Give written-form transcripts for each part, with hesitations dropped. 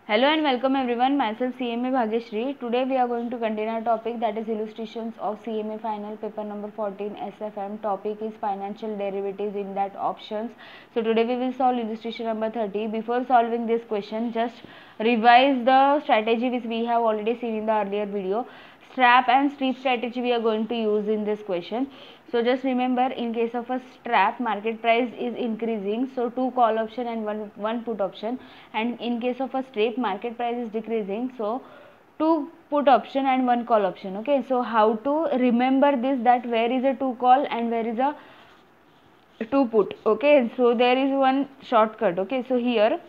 Hello and welcome everyone. Myself CMA Bhagyashree. Today we are going to continue our topic, that is illustrations of CMA final paper number 14 SFM. Topic is financial derivatives in that options. So today we will solve illustration number 30. Before solving this question, just revise the strategy which we have already seen in the earlier video. Strap and strip strategy we are going to use in this question. So just remember, in case of a strap, market price is increasing, so 2 call option and one put option, and in case of a strip, market price is decreasing, so 2 put option and 1 call option. Okay, so how to remember this, that where is a 2 call and where is a 2 put. Okay, so there is one shortcut. Okay, so here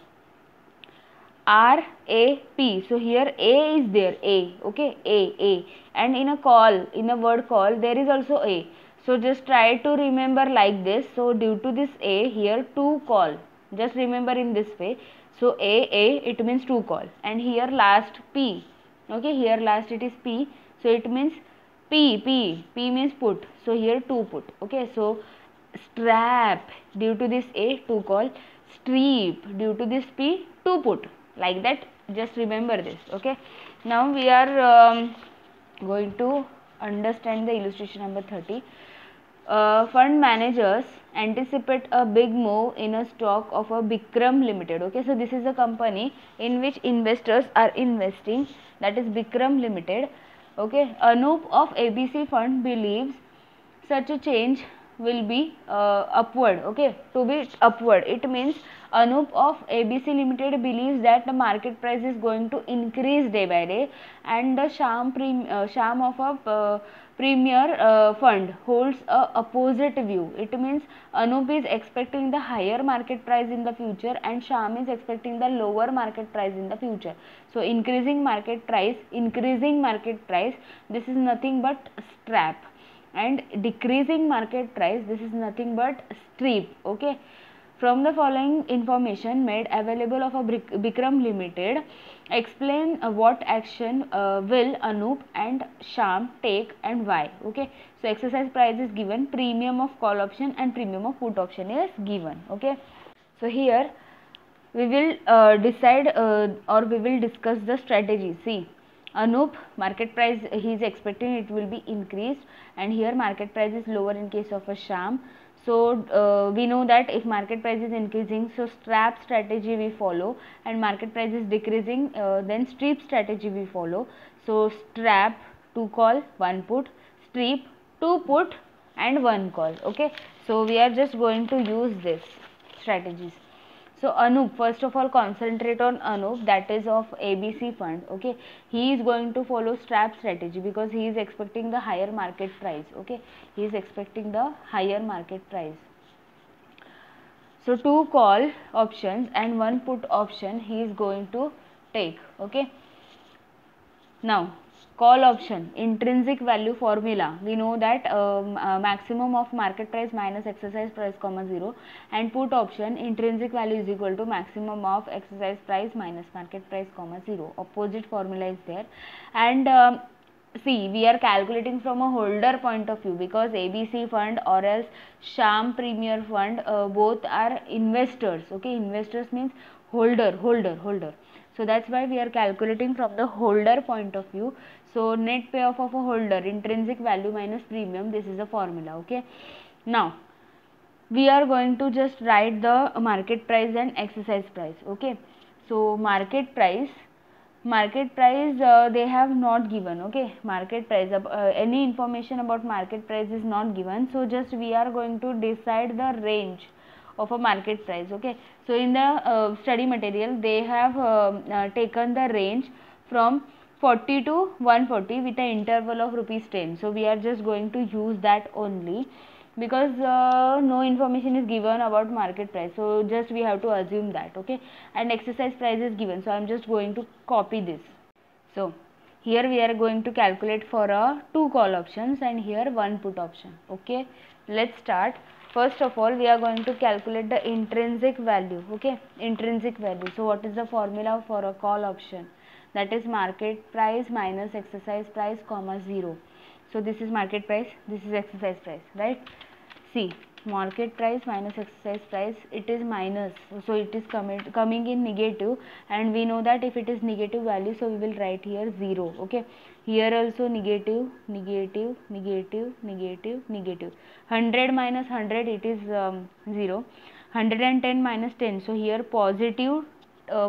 R A P, so here A is there, A. Okay, A, and in a call, in a word call, there is also A. So just try to remember like this. So due to this A, here 2 call, just remember in this way. So A, it means 2 call, and here last P. Okay, here last it is P, so it means P means put, so here 2 put. Okay, so strap, due to this A, 2 call, strip, due to this P, 2 put, like that. Just remember this. Okay, now we are going to understand the illustration number 30. Fund managers anticipate a big move in a stock of a Bikram Limited. Okay, so this is a company in which investors are investing, that is Bikram Limited. Okay, Anup of ABC Fund believes such a change will be upward. Okay, to be upward, it means Anup of ABC Limited believes that the market price is going to increase day by day, and the Sham of a Premier Fund holds a opposite view. It means Anup is expecting the higher market price in the future and Sham is expecting the lower market price in the future. So increasing market price, this is nothing but strap, and decreasing market price, this is nothing but strip. Okay, from the following information made available of a Bikram Limited, explain what action will Anup and Sham take and why. Okay, so exercise price is given, premium of call option and premium of put option is given. Okay, so here we will decide or we will discuss the strategy. See, Anup, market price he is expecting it will be increased, and here market price is lower in case of a Sham. So we know that if market price is increasing, so strap strategy we follow, and market price is decreasing, then strip strategy we follow. So strap 2 call 1 put, strip 2 put and 1 call. Okay, so we are just going to use this strategies. So Anup, first of all concentrate on Anup, that is of ABC Fund. Okay, he is going to follow strap strategy because he is expecting the higher market price. Okay, he is expecting the higher market price. So 2 call options and 1 put option he is going to take. Okay, now call option, intrinsic value formula, we know that maximum of market price minus exercise price comma 0, and put option, intrinsic value is equal to maximum of exercise price minus market price comma 0. Opposite formula is there, and see, we are calculating from a holder point of view because ABC Fund or else Sham Premier Fund both are investors. Okay, investors means holder. So that's why we are calculating from the holder point of view. So net payoff of a holder, intrinsic value minus premium, this is the formula. Okay, now we are going to just write the market price and exercise price. Okay, so market price they have not given. Okay, market price, any information about market price is not given, so just we are going to decide the range of a market price. Okay, so in the study material they have taken the range from 40 to 140 with an interval of ₹10. So we are just going to use that only because no information is given about market price, so just we have to assume that. Okay, and exercise price is given, so I am just going to copy this. So here we are going to calculate for a 2 call options and here 1 put option. Okay, let's start. First of all, we are going to calculate the intrinsic value. Okay, intrinsic value. So what is the formula for a call option? That is market price minus exercise price comma 0. So this is market price, this is exercise price, right? See, market price minus exercise price, it is minus, so it is coming in negative, and we know that if it is negative value, so we will write here 0. Okay, here also negative, negative, negative, negative, negative. 100 minus 100, it is 0. 110 minus 10, so here positive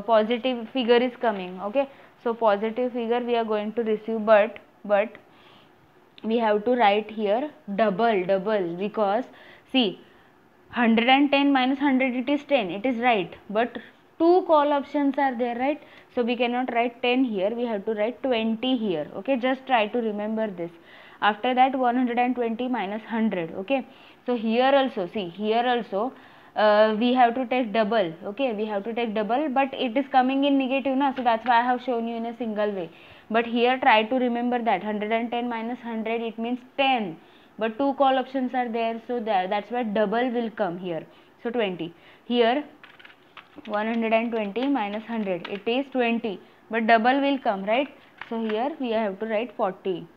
positive figure is coming. Okay, so positive figure we are going to receive, but we have to write here double, because see, 110 minus 100, it is 10, it is right, but two call options are there, right? So we cannot write 10 here, we have to write 20 here. Okay, just try to remember this. After that 120 minus 100. Okay, so here also, see, here also we have to take double. Okay, we have to take double, but it is coming in negative now, so that's why I have shown you in a single way. But here try to remember that 110 minus 100, it means 10, but two call options are there, so that's why double will come here. So 20. Here 120 minus 100, it is 20, but double will come, right? So here we have to write 40.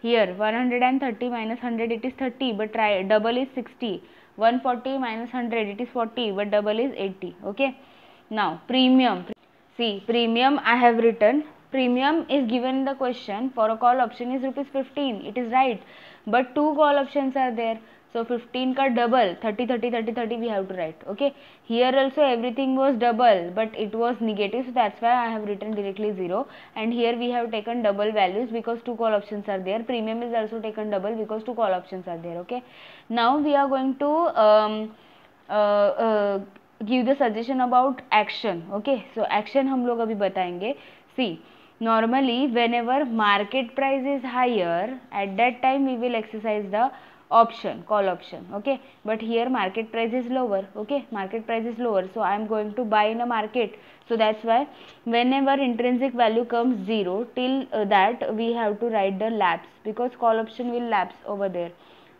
Here 130 minus 100, it is 30, but double is 60. 140 minus 100, it is 40, but double is 80. Okay, now premium. See, premium I have written. Premium is given in the question for a call option is rupees 15. It is right, but two call options are there. So 15 ka double, 30, 30, 30, 30 we have to write. Okay, here also everything was double, but it was negative, so that's why I have written directly 0. And here we have taken double values because two call options are there. Premium is also taken double because two call options are there. Okay, now we are going to give the suggestion about action. Okay, so action हम लोग अभी बताएंगे. See, normally whenever market price is higher, at that time we will exercise the option, call option. Okay, but here market price is lower. Okay, market price is lower, so I am going to buy in a market. So that's why whenever intrinsic value comes 0, till that we have to write the lapse, because call option will lapse over there.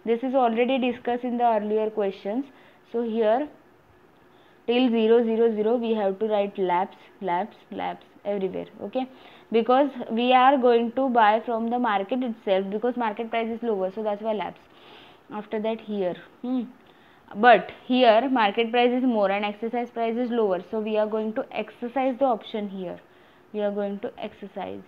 This is already discussed in the earlier questions. So here till 0, 0, 0 we have to write lapse, lapse, lapse everywhere. Okay, because we are going to buy from the market itself, because market price is lower, so that's why lapse. After that here but here market price is more and exercise price is lower, so we are going to exercise the option here. We are going to exercise.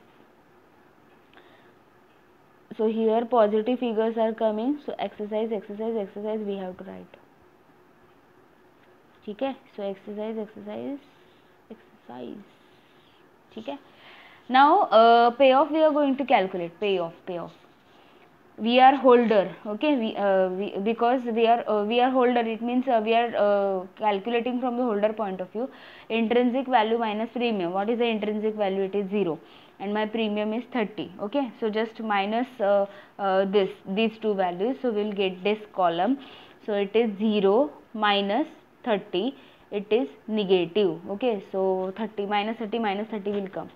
So here positive figures are coming, so exercise, exercise, exercise we have to write. ठीक है, so exercise, exercise, exercise. ठीक है. Now payoff we are going to calculate. Payoff. We are holder. Okay, because we are holder, it means we are calculating from the holder point of view. Intrinsic value minus premium. What is the intrinsic value? It is 0, and my premium is 30. Okay, so just minus these two values, so we'll get this column. So it is 0 minus 30, it is negative. Okay, so 30 minus 30 minus 30 will come.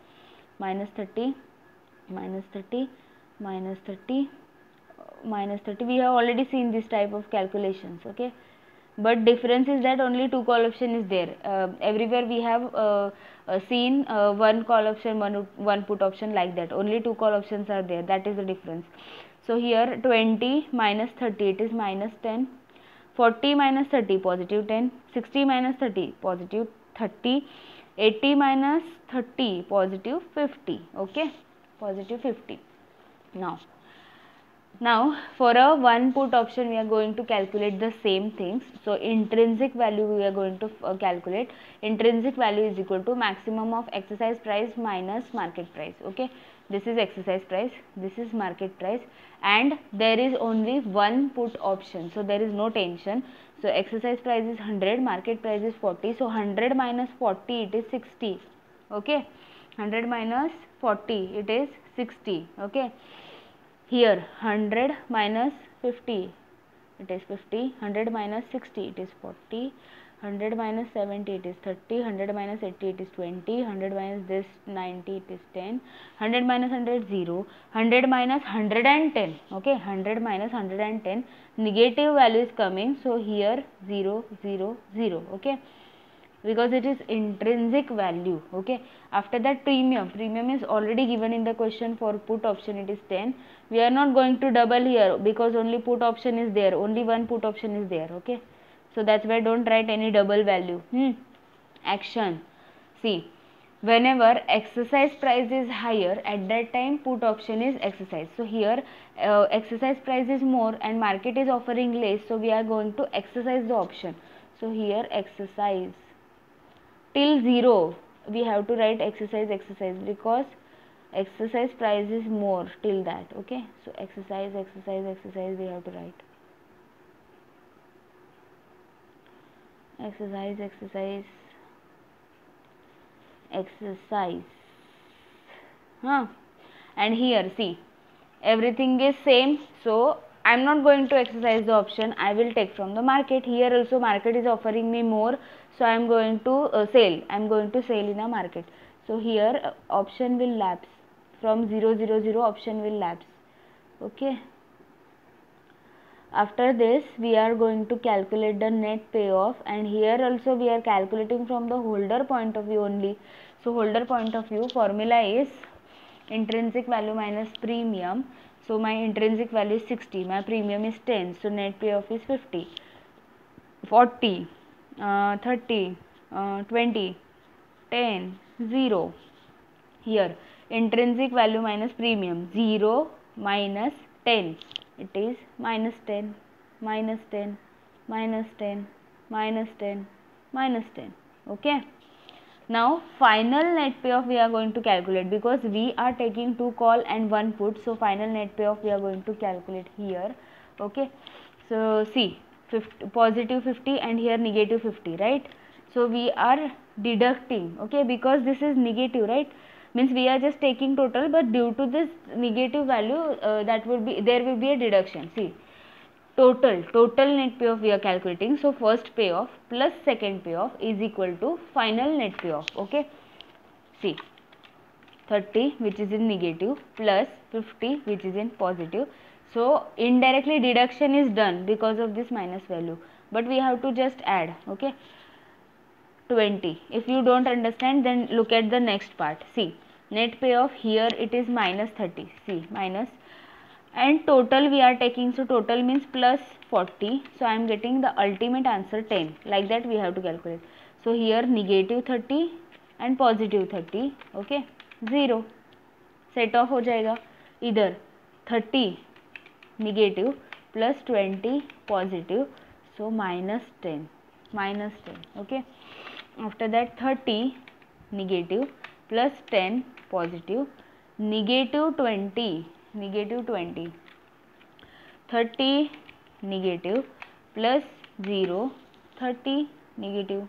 Minus 30 minus 30 minus 30 minus 30. We have already seen this type of calculations. Okay, but difference is that only two call option is there. Everywhere we have seen one call option, one put option, like that. Only two call options are there. That is the difference. So here 20 minus 30, it is minus 10. 40 minus 30, positive 10. 60 minus 30, positive 30. 80 minus 30, positive 50. Okay, positive 50. Now for a one put option we are going to calculate the same things. So intrinsic value we are going to calculate. Intrinsic value is equal to maximum of exercise price minus market price. Okay, this is exercise price, this is market price, and there is only one put option, so there is no tension. So exercise price is 100, market price is 40, so 100 minus 40, it is 60. Okay, 100 minus 40, it is 60. Okay, here 100 minus 50, it is 50. 100 minus 60, it is 40. 100 minus 70, it is 30. 100 minus 80, it is 20. 100 minus this 90, it is 10. 100 minus 100, 0. 100 minus 110. Okay, 100 minus 110, negative value is coming, so here 0, 0, 0. Okay, because it is intrinsic value. Okay, after that premium is already given in the question. For put option it is 10. We are not going to double here because only put option is there, only one put option is there. Okay, so that's why don't write any double value. Action. See, whenever exercise price is higher, at that time put option is exercise. So here exercise price is more and market is offering less, so we are going to exercise the option. So here exercise till 0 we have to write exercise because exercise price is more till that. Okay, so exercise we have to write exercise and here see, everything is same, so I'm not going to exercise the option, I will take from the market. Here also market is offering me more, so I'm going to sell in a market. So here option will lapse from 0 0 0, option will lapse. Okay, after this we are going to calculate the net payoff, and here also we are calculating from the holder point of view only. So holder point of view, formula is intrinsic value minus premium. So my intrinsic value is 60, my premium is 10, so net payoff is 50, 40, 30, 20, 10, 0. Here intrinsic value minus premium, 0 minus 10, it is minus 10, minus 10, minus 10, minus 10, minus 10. Okay, now final net payoff we are going to calculate, because we are taking 2 call and 1 put, so final net payoff we are going to calculate here. Okay, so see, positive 50 and here negative 50, right? So we are deducting, okay, because this is negative, right? Means we are just taking total, but due to this negative value there will be a deduction. See, total net payoff we are calculating. So first payoff plus second payoff is equal to final net payoff. Okay, see, 30 which is in negative plus 50 which is in positive. So indirectly deduction is done because of this minus value, but we have to just add. Okay, 20. If you don't understand, then look at the next part. See, net payoff here it is minus 30. See, minus, and total we are taking, so total means plus 40. So I am getting the ultimate answer 10. Like that we have to calculate. So here negative 30 and positive 30. Okay, 0 set off हो जाएगा. इधर 30 negative plus 20 positive, so minus 10. Okay, after that 30 negative plus 10 positive, negative 20, 30 negative plus 0, 30 negative,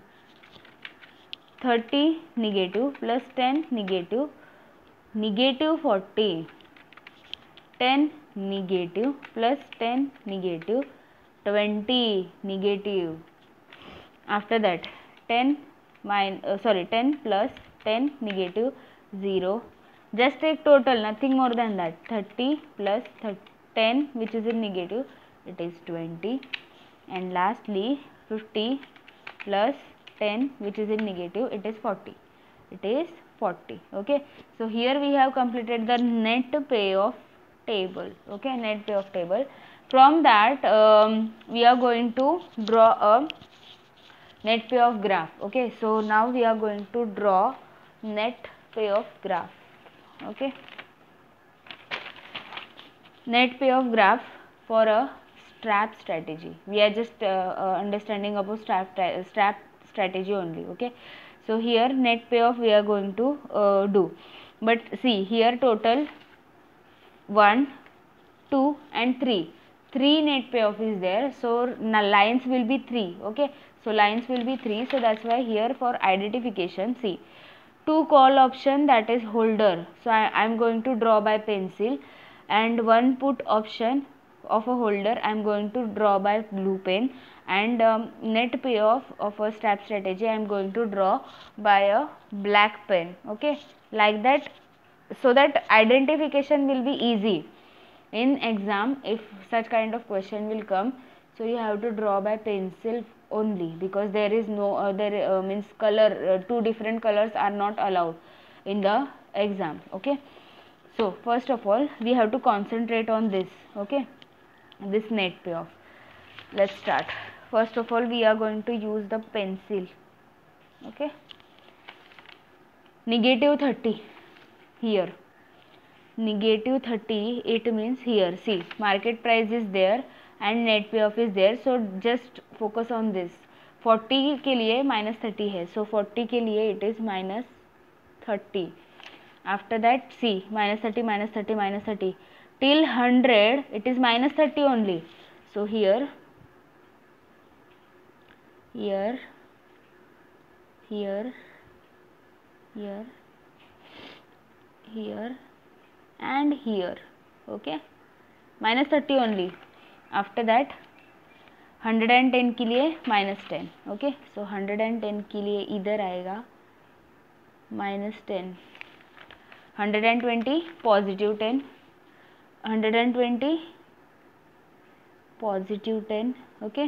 30 negative plus 10 negative, negative 40, 10 negative plus 10 negative, 20 negative. After that 10 plus 10 negative, 0. Just take total, nothing more than that. 30 plus 10 which is in negative, it is 20, and lastly 50 plus 10 which is in negative, it is 40. Okay, so here we have completed the net payoff table. Okay, net payoff table. From that we are going to draw a net payoff graph. Okay, so now we are going to draw net payoff graph. Okay, net payoff graph for a strap strategy. We are just understanding about strap strategy only. Okay, so here net payoff we are going to do, but see here total 1, 2 and 3 net payoff is there, so lines will be 3. Okay, so lines will be 3, so that's why here for identification, see, 2 call option, that is holder, so I am going to draw by pencil, and 1 put option of a holder I am going to draw by blue pen, and net payoff of a strap strategy I am going to draw by a black pen. Okay, like that, so that identification will be easy in exam if such kind of question will come. So you have to draw by pencil only, because there is no means color, two different colors are not allowed in the exam. Okay, so first of all we have to concentrate on this. Okay, this net payoff. Let's start. First of all we are going to use the pencil. Okay, negative 30 here, negative 30, it means here see market price is there and net payoff is there, so just focus on this. 40 के लिए -30 है, so 40 के लिए it is -30. After that see -30 -30 -30 till 100 it is -30 only, so here here here here here and here. Okay, -30 only. After that 110 के लिए -10. Okay, सो 110 के लिए इधर आएगा -10, 120 positive 10, 120 positive 10. Okay,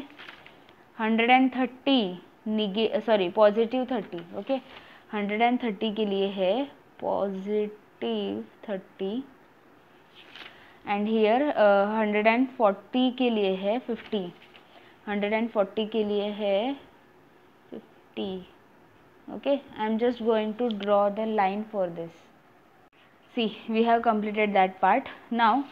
130 sorry positive 30. Okay, 130 के लिए है positive 30 एंड हियर 140 के लिए है 50, 140 के लिए है 50. Okay, I am just going to draw the line for this. See, we have completed that part. Now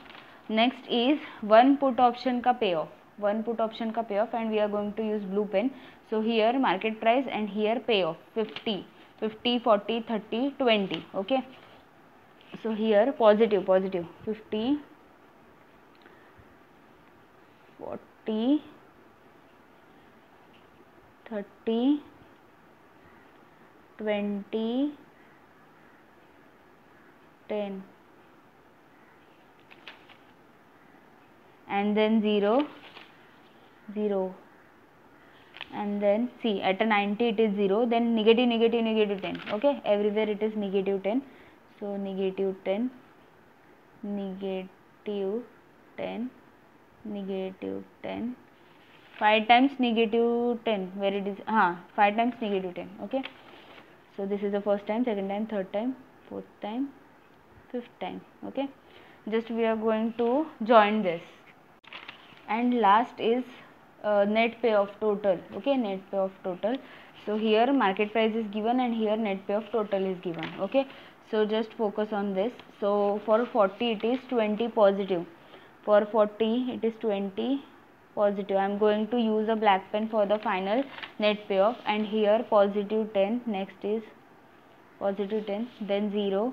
next is one put option का payoff, one put option का payoff, and we are going to use blue pen. So here market price and here payoff 50, 50, 40, 30, 20. Okay, so here positive 50, 40, 30, 20, 10, and then 0, 0, and then see at a 90 it is 0, then negative negative negative 10. Okay, everywhere it is negative 10, so negative 10, negative 10, negative 10, 5 times negative 10, where it is 5 times negative 10. Okay, so this is the first time, second time, third time, fourth time, fifth time. Okay, just we are going to join this, and last is net payoff total. Okay, net payoff total. So here market price is given and here net payoff total is given. Okay, so just focus on this. So for 40 it is 20 positive, for 40 it is 20 positive. I am going to use a black pen for the final net payoff, and here positive 10, next is positive 10, then 0,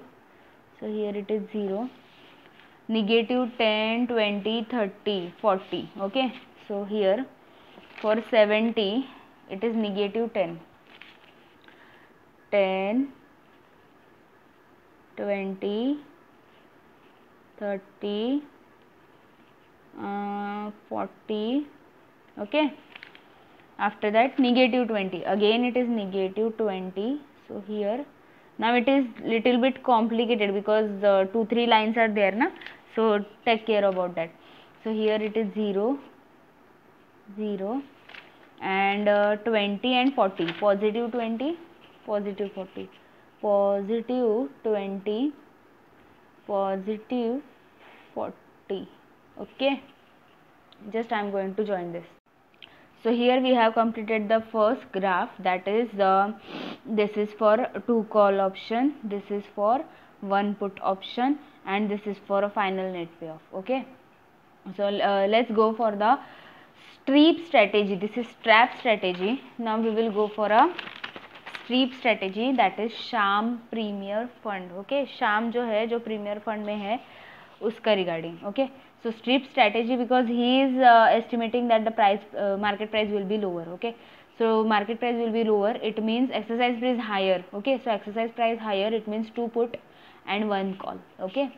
so here it is 0, negative 10, 20, 30, 40. Okay, so here for 70 it is negative 10, 10, 20, 30, 40. Okay, after that negative 20, again it is negative 20. So here now it is little bit complicated because 2-3 lines are there na, so take care about that. So here it is 0, 0, and 20 and 40, positive 20, positive 40, positive 20, positive 40. Okay, just I am going to join this. So here we have completed the first graph, that is this is for 2 call option, this is for 1 put option, and this is for a final net payoff. Okay, so let's go for the STREEP strategy. This is trap strategy. Now we will go for a STREEP strategy, that is Shyam premier fund. Okay, Shyam जो है, जो premier fund में है, उसका regarding. Okay, so STREEP strategy, because he is estimating that the price market price will be lower. Okay, so market price will be lower, it means exercise price higher. Okay, so exercise price higher, it means 2 put and 1 call. Okay,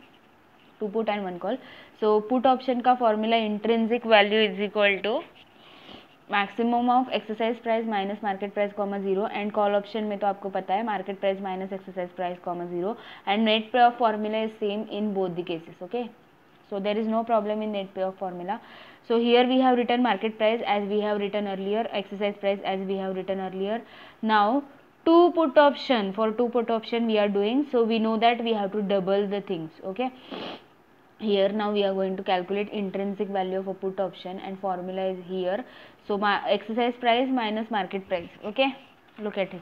2 put and 1 call. So put option का formula intrinsic value is equal to maximum of exercise price minus market price comma 0, and call option में तो आपको पता है market price minus exercise price comma 0, and net payoff formula is same in both the cases. Okay, So there is no problem in net payoff formula. So here we have written market price as we have written earlier, exercise price as we have written earlier. Now two put option, for two put option we are doing, so we know that we have to double the things. Okay, here now we are going to calculate intrinsic value of a put option, and formula is here. So my exercise price minus market price. Okay, look at it.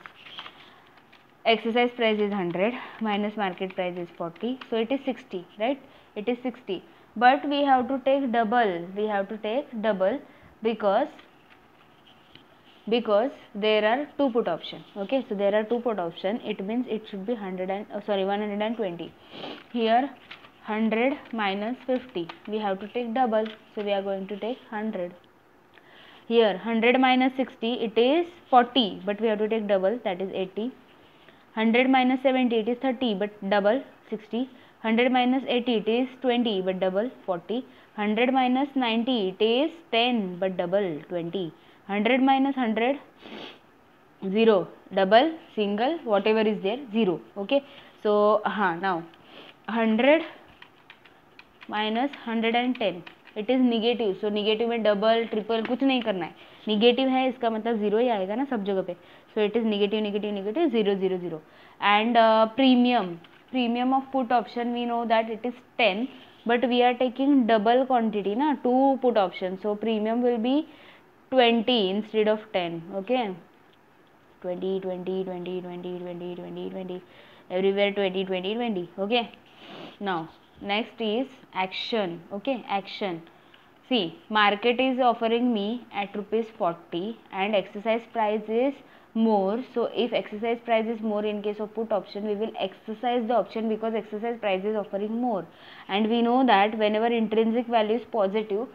Exercise price is 100 minus market price is 40, so it is 60, right? It is 60, but we have to take double. We have to take double because there are two put option. Okay, so there are two put option, it means it should be 120. Here 100 minus 50, we have to take double, so we are going to take 100. Here 100 minus 60, it is 40, but we have to take double, that is 80. 100 minus 70, it is 30, but double 60. 100 minus 80, it is 20, but double 40. 100 minus 90, it is 10, but double 20. 100 minus 100, 0, double, single, whatever is there, 0. Okay, so now 100 minus 110, it is negative. So negative में double triple कुछ नहीं करना है, negative है इसका मतलब zero ही आएगा ना सब जगह पे. So it is negative negative negative 0 0 0. And premium of put option we know that it is 10, but we are taking double quantity ना, 2 put option, so premium will be 20 instead of 10. Okay, 20 20 20 20 20 20 20, everywhere 20 20 20. Okay, now next is action. Okay, action. See, market is offering me at rupees 40 and exercise price is more. So if exercise price is more in case of put option, we will exercise the option because exercise price is offering more, and we know that whenever intrinsic value is positive,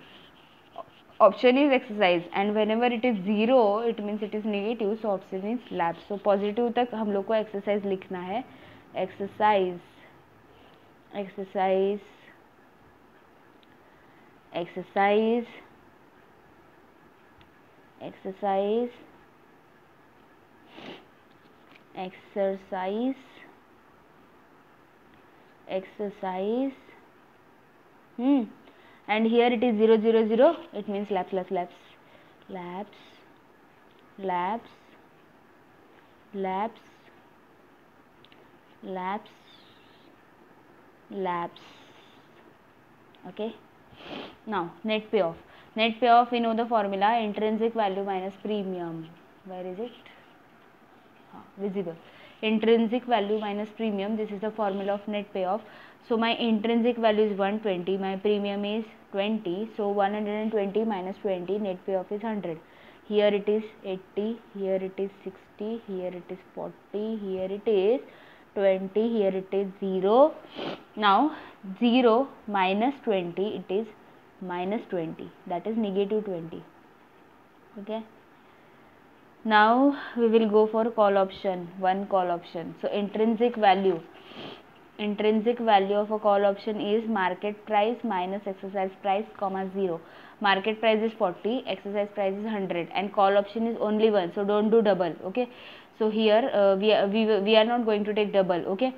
option is exercise, and whenever it is 0 it means it is negative, so option is lapse. So positive तक हम लोग को exercise लिखना है, exercise exercise exercise exercise exercise exercise and here it is 0 0 0, it means lapse lapse lapse lapse lapse lapse lapse lapse. Okay, now net payoff. Net payoff, we know the formula, intrinsic value minus premium. Where is it? Visible. Intrinsic value minus premium, this is the formula of net payoff. So my intrinsic value is 120, my premium is 20, so 120 minus 20, net payoff is 100. Here it is 80, here it is 60, here it is 40, here it is 20, here it is 0. Now 0 minus 20, it is minus 20, that is negative 20. Okay, now we will go for call option, one call option. So intrinsic value of a call option is market price minus exercise price comma 0. Market price is 40, exercise price is 100, and call option is only one, so don't do double. Okay, so here we are not going to take double. Okay,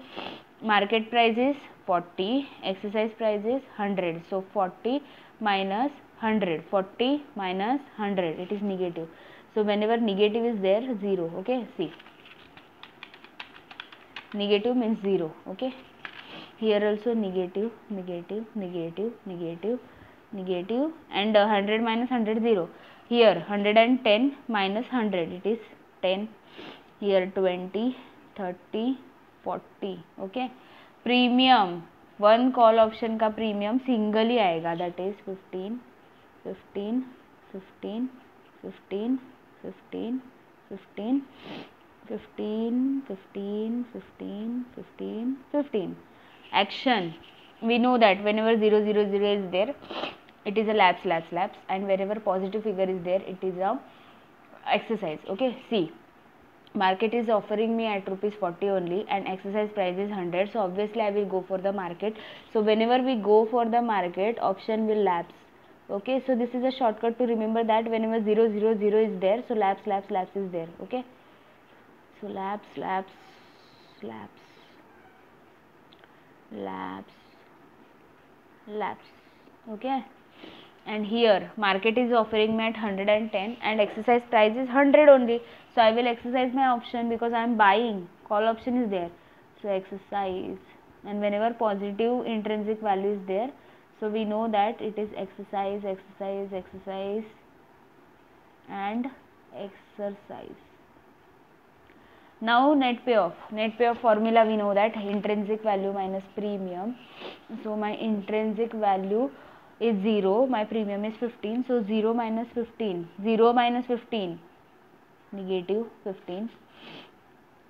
market price is 40, exercise price is 100, so 40 minus 100, 40 minus 100, it is negative. So whenever negative is there, 0. Okay, see, negative means 0. Okay, here also negative negative negative negative negative, and 100 minus 100 0. Here 110 minus 100, it is 10. Here 20 30 40. Okay, premium, one call option का premium single ही आएगा, that is 15 15 15 15 15 15 15 15 15 15 15. Action, we know that whenever 0 0 0 is there, it is a lapse lapse lapse, and wherever positive figure is there, it is a exercise. Okay, see, market is offering me at rupees 40 only and exercise price is 100, so obviously I will go for the market. So whenever we go for the market, option will lapse. Okay, so this is a shortcut to remember that whenever 0 0 0 is there, so lapse lapse lapse is there. Okay, so lapse lapse lapse lapse lapse Okay, and here market is offering me at 110 and exercise price is 100 only, so I will exercise my option because I am buying. Call option is there, so exercise, and whenever positive intrinsic value is there, so we know that it is exercise, exercise, exercise and exercise. Now net payoff formula, we know that intrinsic value minus premium. So my intrinsic value is 0, my premium is 15, so 0 minus 15, 0 minus 15, negative 15.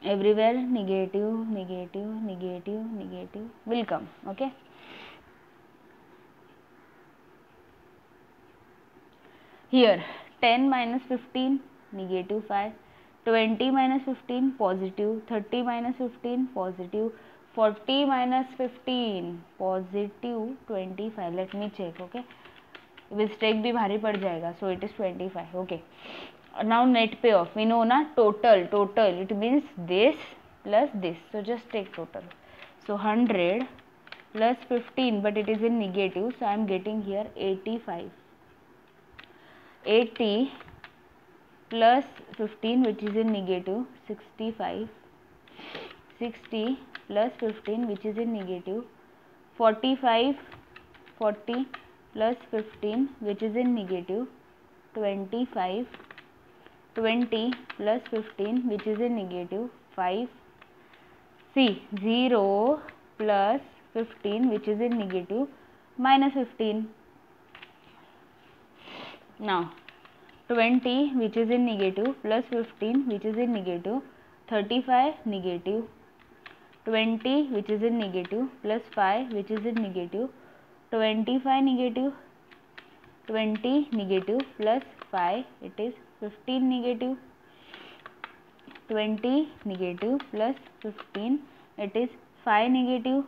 Everywhere negative, negative, negative, negative will come. Okay, here 10 minus 15, negative 5, 20 minus 15, positive, 30 minus 15, positive, 40 minus 15, positive 25. Let me check. Okay, mistake भी भारी पड़ जाएगा, so it is 25. Okay, now net payoff, we know ना, total, it means this plus this, so just take total. So 100 plus 15, but it is in negative, so I am getting here 85. 80 plus 15, which is in negative, 65. 60 plus 15, which is in negative, 45. 40 plus 15, which is in negative, 25. 20 plus 15, which is in negative, 5. See, 0 plus 15, which is in negative, minus 15. Now 20, which is in negative, plus 15, which is in negative, 35, negative. 20, which is in negative, plus 5, which is in negative, 25, negative. 20 negative plus 5, it is 15 negative. 20 negative plus 15, it is 5 negative.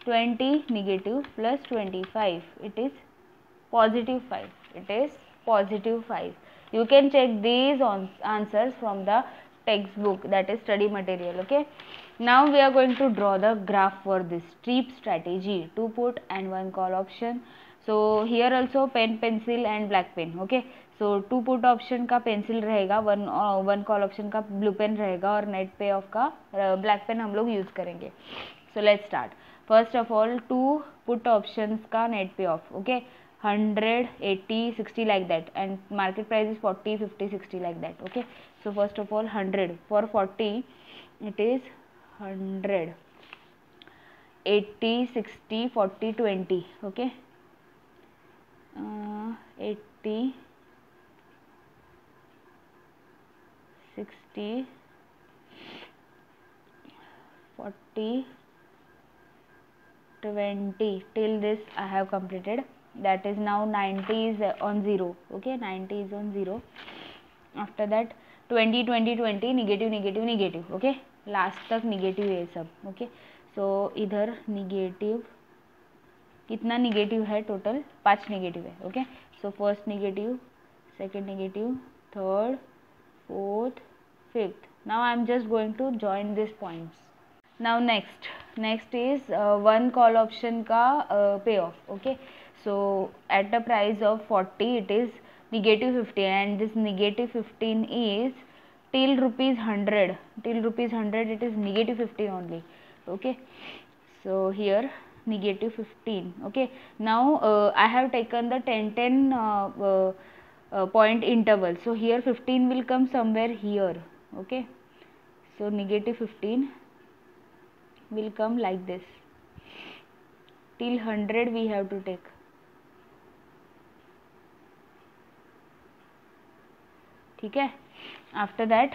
20 negative plus 25, it is positive 5. It is positive 5. You can check these answers from the textbook, that is study material. Okay, now we are going to draw the graph for this STREEP strategy, 2 put and 1 call option. So here also pen, pencil and black pen. Okay, so 2 put option का pencil रहेगा, 1 call option का blue pen रहेगा और net पे of का black pen हम लोग use करेंगे. So let's start. First of all, 2 put options का net payoff. Okay, 100, 80, 60 like that, and market price is 40, 50, 60 like that. Okay, so first of all 100 for 40, it is 100, 80, 60, 40, 20. Okay, 80, 60, 40, 20. Till this I have completed. That is now 90 is on 0. Okay, 90 is on 0. After that 20, 20, 20, negative, negative, negative. Okay, last तक negative है सब. Okay, so इधर negative, कितना negative है total? 5 negative है. Okay, so first negative, second negative, third, fourth, fifth. Now I am just going to join these points. Now next is 1 call option का payoff. Okay, so at the price of 40, it is negative 15, and this negative 15 is till rupees 100. Till rupees 100, it is negative 15 only. Okay, so here negative 15. Okay, now I have taken the 10 point interval, so here 15 will come somewhere here. Okay, so negative 15 will come like this. Till 100 we have to take. ठीक है, after that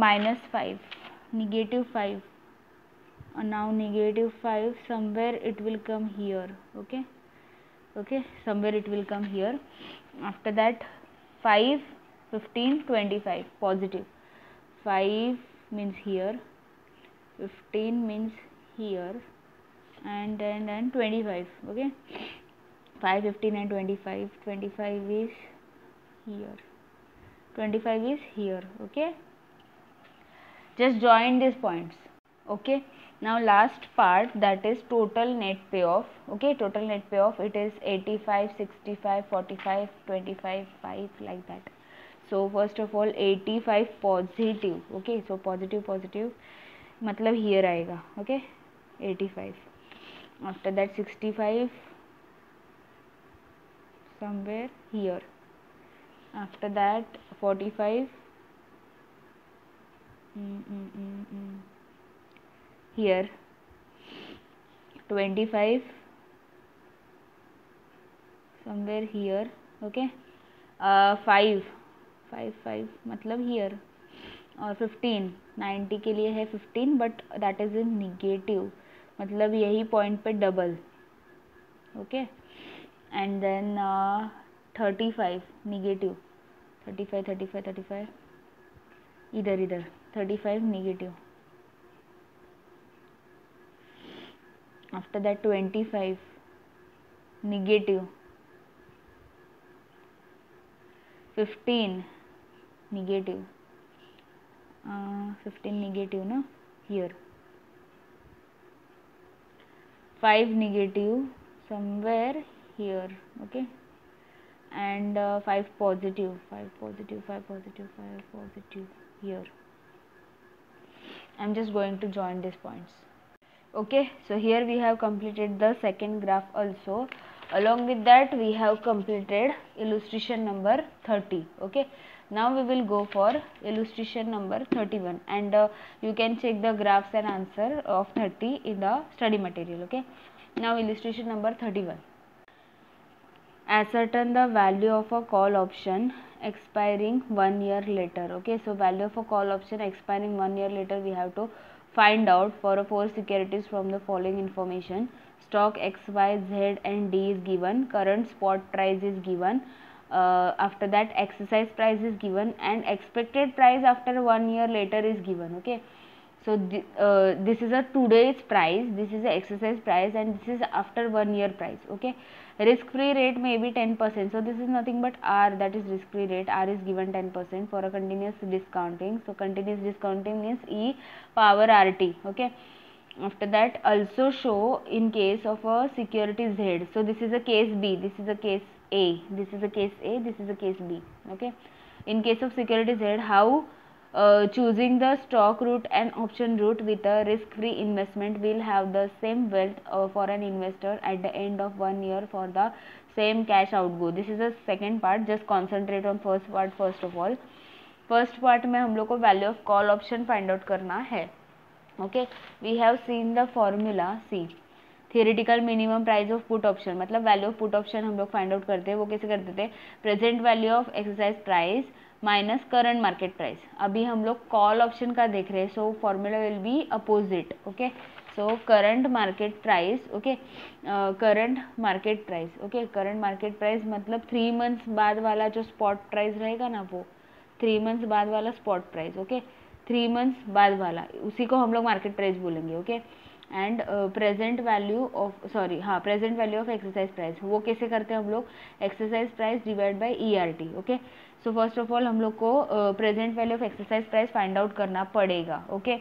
minus 5, negative 5, and now negative 5, somewhere it will come here. Okay, okay, somewhere it will come here. After that 5, 15, 25, positive. 5 means here, 15 means here, and 25. Okay, 5, 15 and 25. 25 is here, 25 is here. Okay, just join these points. Okay, now last part, that is total net payoff. Okay, total net payoff, it is 85, 65, 45, 25, 5, like that. So first of all 85 positive. Okay, so positive मतलब here आएगा. Okay, 85. After that 65 somewhere here. After that 45 here. 25 somewhere here. Okay, 5 मतलब here. और 15 90 के लिए है 15, but that is in negative, मतलब यही point पे double. Okay, and then 35 negative, 35 इधर 35 negative. After that 25 negative, 15 negative, 15 negative ना here. 5 negative somewhere here. Okay, and 5 positive here. I'm just going to join these points. Okay, so here we have completed the second graph also. Along with that we have completed illustration number 30. Okay, now we will go for illustration number 31, and you can check the graphs and answer of 30 in the study material. Okay, now illustration number 31. Ascertain the value of a call option expiring 1 year later. Okay, so value of a call option expiring 1 year later we have to find out for a 4 securities from the following information. Stock X, Y, Z and D is given, current spot price is given, after that exercise price is given, and expected price after 1 year later is given. Okay, so this is a today's price, this is a exercise price, and this is after 1 year price. Okay, risk free rate may be 10%, so this is nothing but R, that is risk free rate. R is given 10% for a continuous discounting, so continuous discounting means E power RT. Okay, after that also show in case of a security Z, so this is a case B, this is a case A, this is a case A, this is a case B. Okay, in case of security Z, how choosing the stock route and option route with a risk free investment will have the same wealth for an investor at the end of 1 year for the same cash outgo. This is the second part, just concentrate on first part first of all. First part में हम लोग को value of call option find out करना है. Okay, we have seen the formula C, theoretical minimum price of put option, मतलब value of put option हम लोग find out करते हैं. वो कैसे करते थे, present value of exercise price minus current market price. अभी हम लोग कॉल ऑप्शन का देख रहे हैं, so formula will be opposite. Okay, so current market price. Okay, current market price. Okay, current market price मतलब 3 मंथ्स बाद वाला जो स्पॉट प्राइस रहेगा ना, वो 3 मंथ्स बाद वाला स्पॉट प्राइस. ओके, 3 मंथ्स बाद वाला, उसी को हम लोग मार्केट प्राइस बोलेंगे. Okay, and present value of present value of exercise price, वो कैसे करते हैं हम लोग, exercise price divide bye ERT. Okay, so first of all हम लोग को present value of exercise price find out करना पड़ेगा. ओके,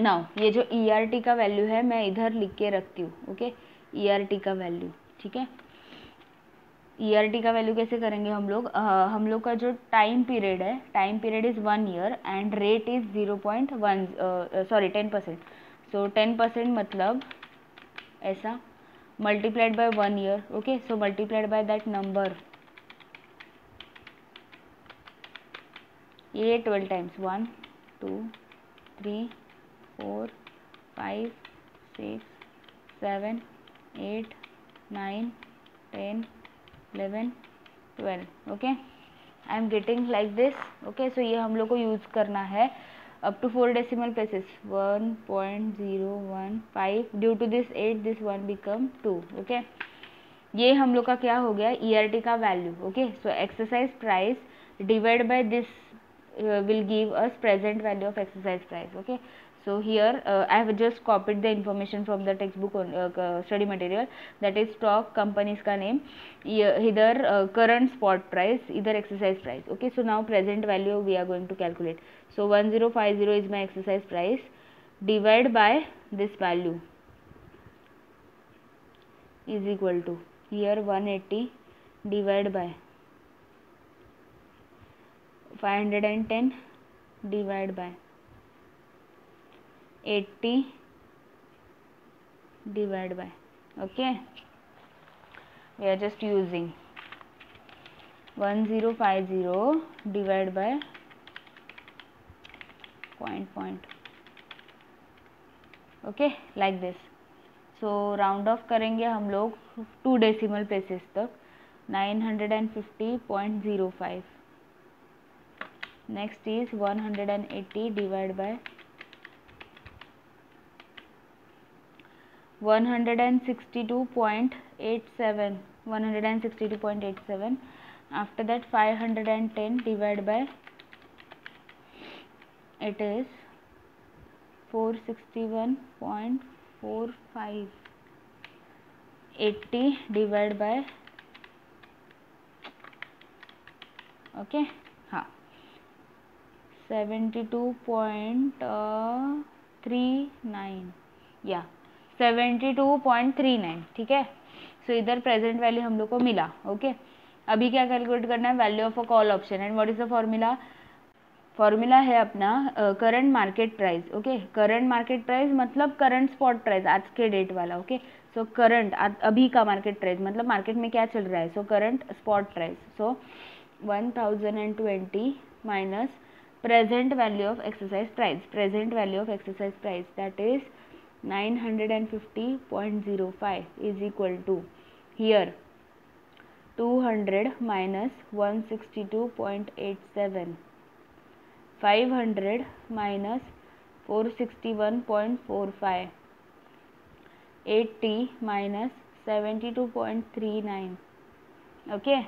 नाउ ये जो ERT का वैल्यू है मैं इधर लिख के रखती हूँ. ओके, ERT का वैल्यू, ठीक है. ERT का वैल्यू कैसे करेंगे हम लोग का जो टाइम पीरियड है, time period is 1 year and rate is 0.1 10%. सो 10% मतलब ऐसा multiplied by 1 year. Okay, so multiplied by that number, ये 12 times 1 2 3 4 5 6 7 8 9 10 11 12. Okay, I am getting like this. Okay, so ये हम लोग को यूज़ करना है up to 4 decimal places 1.015. Due to this 8 this 1 become 2. Okay, ये हम लोग का क्या हो गया, ERT का value. Okay, so exercise price divide by this will give us present value of exercise price. Okay, so here I have just copied the information from the textbook study material, that is stock companies का name, इधर current spot price, इधर exercise price. Okay, so now present value we are going to calculate. So 1050 is my exercise price, divide by this value is equal to, here 180 divide by 510 divide by 80 divide by, okay, we are just using 1050 divide by point, okay, like this. So round off करेंगे हम लोग 2 decimal places तक, 950.05. Next is 180 divide by 162.87. After that 510 divided by, it is 461.45. 80 divided by, okay, हाँ 72.39 या 72.39, ठीक है. सो इधर present value हम लोग को मिला, ओके. अभी क्या कैलकुलेट करना है, value of a call option. And what is the formula, formula है अपना current market price, okay. Current market price मतलब करंट स्पॉट प्राइस, आज के डेट वाला, ओके. सो करंट अभी का मार्केट प्राइस मतलब मार्केट में क्या चल रहा है, so current spot price. So 1020 minus present value of exercise price, present value of exercise price, that is 950.05 is equal to, here 200 minus 162.87, 500 minus 461.45, 80 minus 72.39, okay.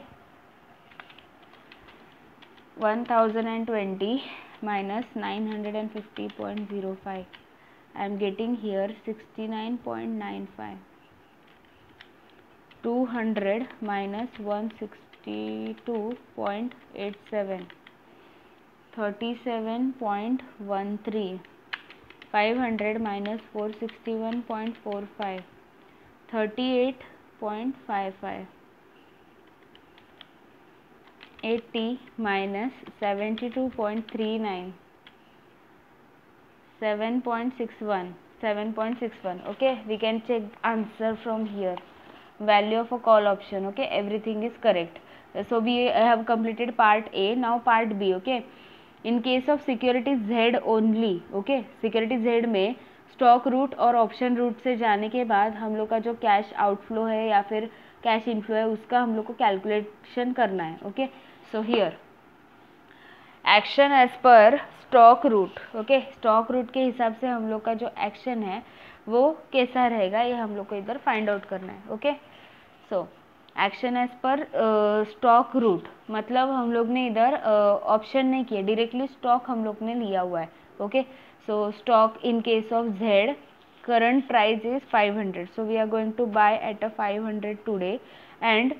1020 minus 950.05, I am getting here 69.95. 200 minus 162.87, 37.13. 500 minus 461.45, 38.55. 80 minus 72.39, 7.61, okay. We can check answer from here, value of a call option, okay. Everything is correct. So we have completed part A. Now part B, okay. In case of security Z only, okay, security Z में stock root और option root से जाने के बाद हम लोग का जो कैश आउटफ्लो है या फिर कैश इनफ्लो है उसका हम लोग को कैलकुलेशन करना है, okay. So here action as per stock route, okay. Stock route के हिसाब से हम लोग का जो एक्शन है वो कैसा रहेगा ये हम लोग को इधर फाइंड आउट करना है, okay. So action as per stock route मतलब हम लोग ने इधर ऑप्शन नहीं किया, डायरेक्टली स्टॉक हम लोग ने लिया हुआ है, okay. So stock in case of Z current price is 500, so we are going to buy at a 500 today, and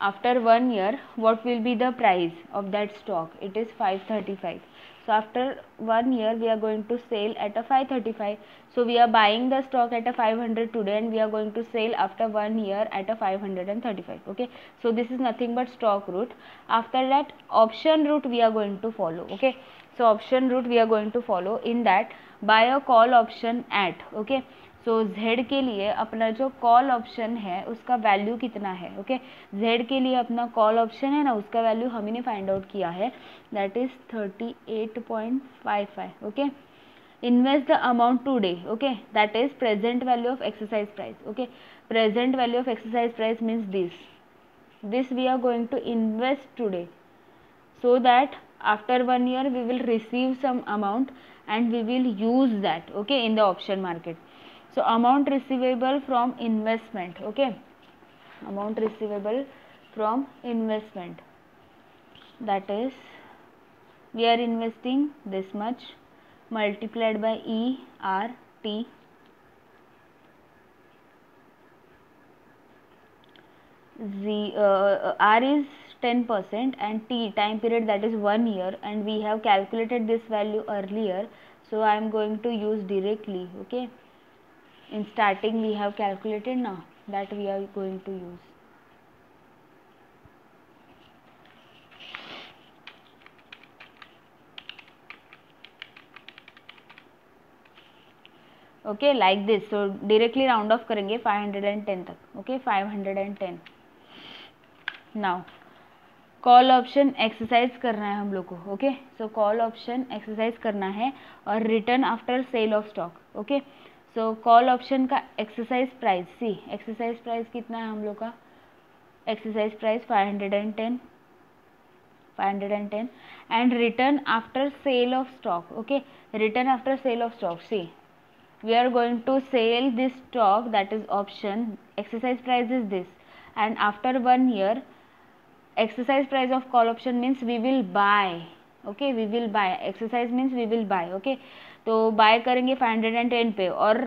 after 1 year what will be the price of that stock, it is 535. So after 1 year we are going to sell at a 535, so we are buying the stock at a 500 today and we are going to sell after 1 year at a 535, okay. So this is nothing but stock route. After that option route we are going to follow, okay. So option route we are going to follow, in that buy a call option at, okay. So Z के लिए अपना जो call option है उसका value कितना है, okay. Z के लिए अपना कॉल ऑप्शन है ना, उसका वैल्यू हम ही ने फाइंड आउट किया है, that is 38.55, okay. Invest the amount today, okay, that is present value of exercise price, okay. Present value of exercise price means this we are going to invest today, so that after 1 year we will receive some amount and we will use that, okay, in the option market. So amount receivable from investment, okay, amount receivable from investment, that is we are investing this much multiplied by ERT, R is 10% and t time period, that is 1 year, and we have calculated this value earlier, so I am going to use directly. Okay, in starting we have calculated, now that we are going to use. Okay like this. So directly round off करेंगे 510 तक. Okay 510. Now call option exercise करना है हम लोग को. Okay so call option exercise करना है और return after sale of stock. Okay so call option का exercise price, C exercise price कितना है हम लोग का. Exercise price 510 and return after sale of stock. Okay return after sale of stock, see we are going to sell this stock, that is option. Exercise price is this, and after 1 year exercise price of call option means we will buy. Okay we will buy, exercise means we will buy. okay तो bye करेंगे 510 पे और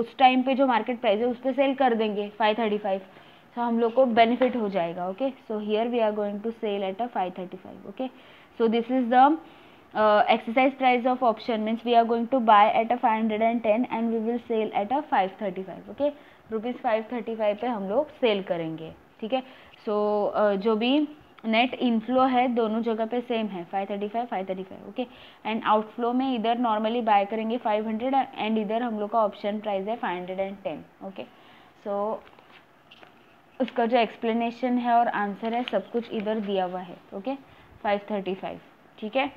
उस time पे जो market price है उस पर सेल कर देंगे 535. तो हम लोग को बेनिफिट हो जाएगा. Okay so here we are going to sell at a 535. Okay so this is the exercise price of option, means we are going to buy at a 510 and we will sell at a 535. okay rupees 535 पे हम लोग cell करेंगे. ठीक है सो जो भी net inflow है दोनों जगह पे सेम है 535. ओके एंड आउटफ्लो में इधर नॉर्मली बाय करेंगे 500 एंड इधर हम लोग का ऑप्शन प्राइस है 510. ओके सो उसका जो एक्सप्लेनेशन है और आंसर है सब कुछ इधर दिया हुआ है. ओके 535. ठीक है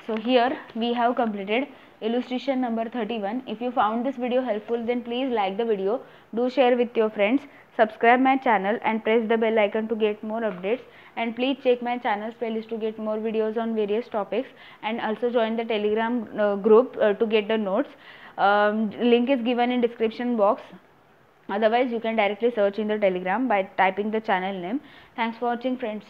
so here we have completed illustration number 31. if you found this video helpful then please like the video, do share with your friends, subscribe my channel and press the bell icon to get more updates, and please check my channel's playlist to get more videos on various topics, and also join the telegram group to get the notes. Link is given in description box. Otherwise you can directly search in the telegram by typing the channel name. Thanks for watching friends.